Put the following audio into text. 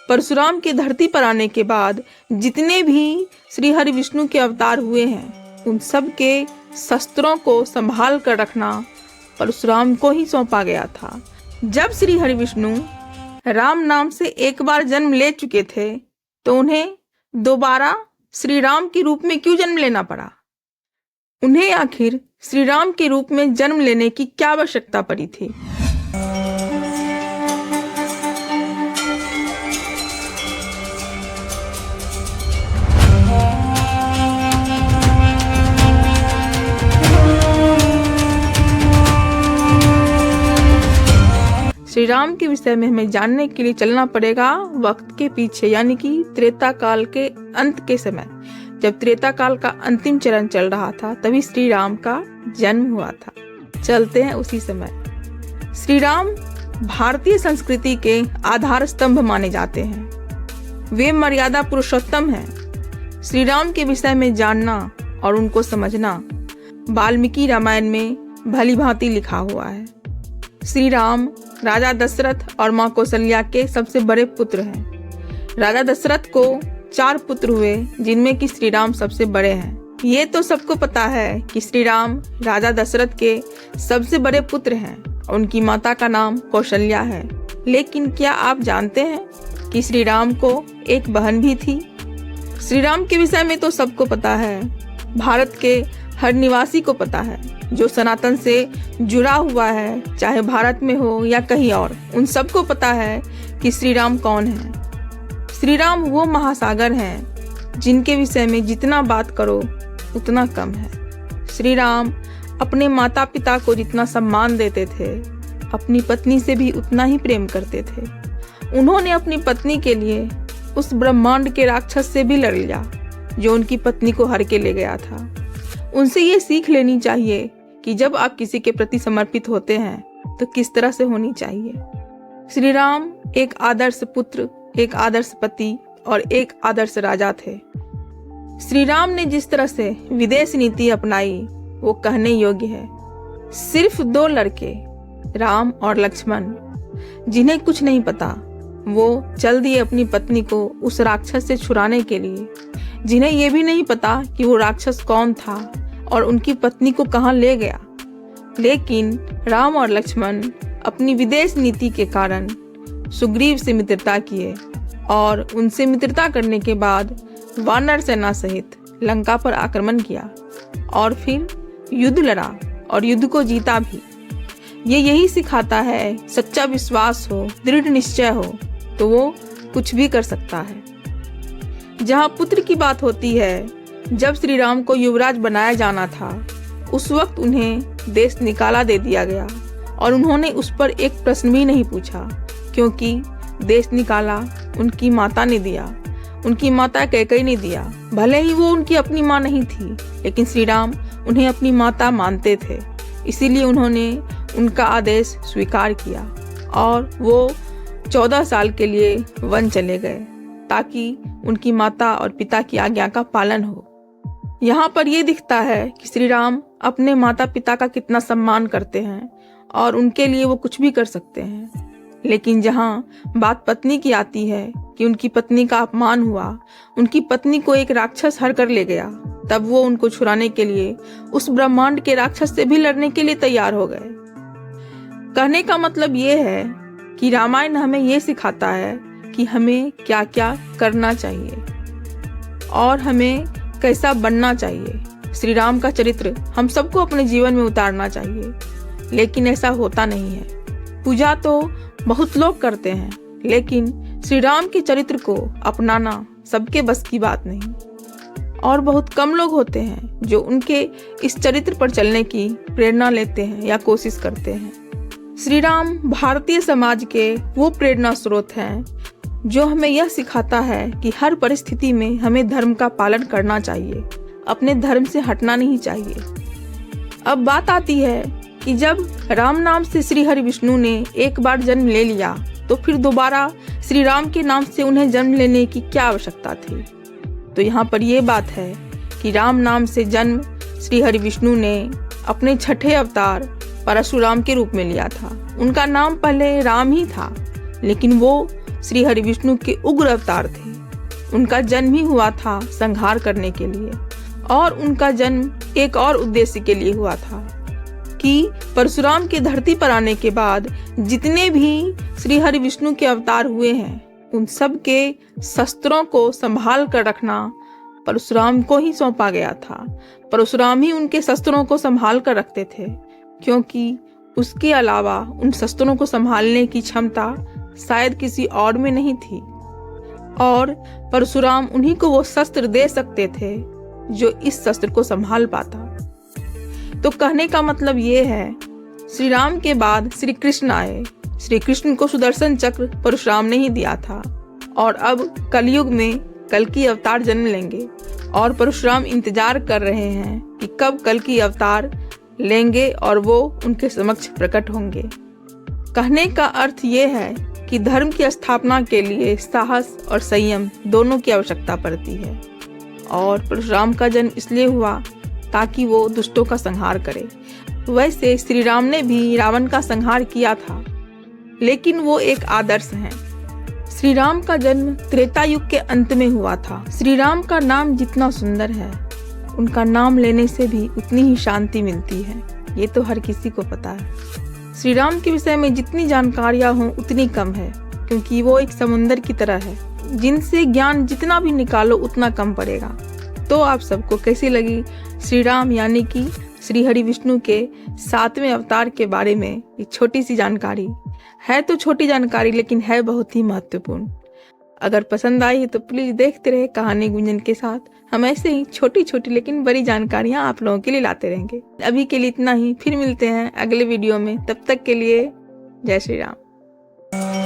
परशुराम के धरती पर आने के बाद जितने भी श्री हरि विष्णु के अवतार हुए हैं, उन सब के शस्त्रों को संभाल कर रखना परशुराम को ही सौंपा गया था। जब श्री हरि विष्णु राम नाम से एक बार जन्म ले चुके थे, तो उन्हें दोबारा श्री राम के रूप में क्यों जन्म लेना पड़ा? उन्हें आखिर श्री राम के रूप में जन्म लेने की क्या आवश्यकता पड़ी थी? श्री राम के विषय में हमें जानने के लिए चलना पड़ेगा वक्त के पीछे, यानी कि त्रेता काल के अंत के समय। जब त्रेता काल का अंतिम चरण चल रहा था, तभी श्री राम का जन्म हुआ था। चलते हैं उसी समय। श्री राम भारतीय संस्कृति के आधार स्तंभ माने जाते हैं। वे मर्यादा पुरुषोत्तम हैं। श्री राम के विषय में जानना और उनको समझना वाल्मीकि रामायण में भली भांति लिखा हुआ है। श्री राम राजा दशरथ और मां कौशल्या के सबसे बड़े पुत्र हैं। राजा दशरथ को 4 पुत्र हुए, जिनमें कि श्री राम सबसे बड़े हैं। ये तो सबको पता है कि श्री राम राजा दशरथ के सबसे बड़े पुत्र हैं और उनकी माता का नाम कौशल्या है। लेकिन क्या आप जानते हैं कि श्री राम को एक बहन भी थी? श्री राम के विषय में तो सबको पता है, भारत के हर निवासी को पता है। जो सनातन से जुड़ा हुआ है, चाहे भारत में हो या कहीं और, उन सबको पता है कि श्री राम कौन है। श्री राम वो महासागर हैं जिनके विषय में जितना बात करो उतना कम है। श्री राम अपने माता पिता को जितना सम्मान देते थे, अपनी पत्नी से भी उतना ही प्रेम करते थे। उन्होंने अपनी पत्नी के लिए उस ब्रह्मांड के राक्षस से भी लड़ लिया जो उनकी पत्नी को हर के ले गया था। उनसे ये सीख लेनी चाहिए कि जब आप किसी के प्रति समर्पित होते हैं तो किस तरह से होनी चाहिए। श्री राम एक आदर्श पुत्र, एक आदर्श पति और एक आदर्श राजा थे। श्री राम ने जिस तरह से विदेश नीति अपनाई वो कहने योग्य है। सिर्फ 2 लड़के, राम और लक्ष्मण, जिन्हें कुछ नहीं पता, वो चल दिए अपनी पत्नी को उस राक्षस से छुड़ाने के लिए, जिन्हें ये भी नहीं पता कि वो राक्षस कौन था और उनकी पत्नी को कहां ले गया। लेकिन राम और लक्ष्मण अपनी विदेश नीति के कारण सुग्रीव से मित्रता किए और उनसे मित्रता करने के बाद वानर सेना सहित लंका पर आक्रमण किया और फिर युद्ध लड़ा और युद्ध को जीता भी। ये यही सिखाता है, सच्चा विश्वास हो, दृढ़ निश्चय हो तो वो कुछ भी कर सकता है। जहाँ पुत्र की बात होती है, जब श्री राम को युवराज बनाया जाना था, उस वक्त उन्हें देश निकाला दे दिया गया और उन्होंने उस पर एक प्रश्न भी नहीं पूछा, क्योंकि देश निकाला उनकी माता ने दिया। उनकी माता कैकेयी ने दिया। भले ही वो उनकी अपनी माँ नहीं थी, लेकिन श्री राम उन्हें अपनी माता मानते थे, इसीलिए उन्होंने उनका आदेश स्वीकार किया और वो 14 साल के लिए वन चले गए ताकि उनकी माता और पिता की आज्ञा का पालन हो। यहाँ पर यह दिखता है कि श्री राम अपने माता पिता का कितना सम्मान करते हैं और उनके लिए वो कुछ भी कर सकते हैं। लेकिन जहाँ बात पत्नी की आती है कि उनकी पत्नी का अपमान हुआ, उनकी पत्नी को एक राक्षस हर कर ले गया, तब वो उनको छुड़ाने के लिए उस ब्रह्मांड के राक्षस से भी लड़ने के लिए तैयार हो गए। कहने का मतलब ये है कि रामायण हमें ये सिखाता है कि हमें क्या क्या करना चाहिए और हमें कैसा बनना चाहिए। श्री राम का चरित्र हम सबको अपने जीवन में उतारना चाहिए, लेकिन ऐसा होता नहीं है। पूजा तो बहुत लोग करते हैं, लेकिन श्री राम के चरित्र को अपनाना सबके बस की बात नहीं। और बहुत कम लोग होते हैं जो उनके इस चरित्र पर चलने की प्रेरणा लेते हैं या कोशिश करते हैं। श्री राम भारतीय समाज के वो प्रेरणा स्रोत हैं जो हमें यह सिखाता है कि हर परिस्थिति में हमें धर्म का पालन करना चाहिए, अपने धर्म से हटना नहीं चाहिए। अब बात आती है कि जब राम नाम से श्री हरि विष्णु ने एक बार जन्म ले लिया, तो फिर दोबारा श्री राम के नाम से उन्हें जन्म लेने की क्या आवश्यकता थी? तो यहाँ पर यह बात है कि राम नाम से जन्म श्री हरि विष्णु ने अपने छठे अवतार परशुराम के रूप में लिया था। उनका नाम पहले राम ही था, लेकिन वो श्री हरि विष्णु के उग्र अवतार थे। उनका जन्म ही हुआ था संहार करने के लिए, और उनका जन्म एक और उद्देश्य के लिए हुआ था कि परशुराम के धरती पर आने के बाद जितने भी श्री हरि विष्णु के अवतार हुए हैं उन सब के शस्त्रों को संभाल कर रखना परशुराम को ही सौंपा गया था। परशुराम ही उनके शस्त्रों को संभाल कर रखते थे, क्योंकि उसके अलावा उन शस्त्रों को संभालने की क्षमता शायद किसी और में नहीं थी, और परशुराम उन्हीं को वो शस्त्र दे सकते थे जो इस शस्त्र को संभाल पाता। तो कहने का मतलब ये है, श्री राम के बाद श्री कृष्ण आए। श्री कृष्ण को सुदर्शन चक्र परशुराम ने ही दिया था, और अब कलयुग में कल्कि अवतार जन्म लेंगे, और परशुराम इंतजार कर रहे हैं कि कब कल्कि अवतार लेंगे और वो उनके समक्ष प्रकट होंगे। कहने का अर्थ ये है कि धर्म की स्थापना के लिए साहस और संयम दोनों की आवश्यकता पड़ती है, और परशुराम का जन्म इसलिए हुआ ताकि वो दुष्टों का संहार करे। वैसे श्री राम ने भी रावण का संहार किया था, लेकिन वो एक आदर्श हैं। श्री राम का जन्म त्रेता युग के अंत में हुआ था। श्री राम का नाम जितना सुंदर है, उनका नाम लेने से भी उतनी ही शांति मिलती है, ये तो हर किसी को पता है। श्री राम के विषय में जितनी जानकारियां हों उतनी कम है, क्योंकि वो एक समुंदर की तरह है, जिनसे ज्ञान जितना भी निकालो उतना कम पड़ेगा। तो आप सबको कैसी लगी श्री राम यानी कि श्री हरि विष्णु के 7वें अवतार के बारे में ये छोटी सी जानकारी? है तो छोटी जानकारी, लेकिन है बहुत ही महत्वपूर्ण। अगर पसंद आई है तो प्लीज देखते रहे कहानी गुंजन के साथ। हम ऐसे ही छोटी छोटी लेकिन बड़ी जानकारियां आप लोगों के लिए लाते रहेंगे। अभी के लिए इतना ही, फिर मिलते हैं अगले वीडियो में। तब तक के लिए जय श्री राम।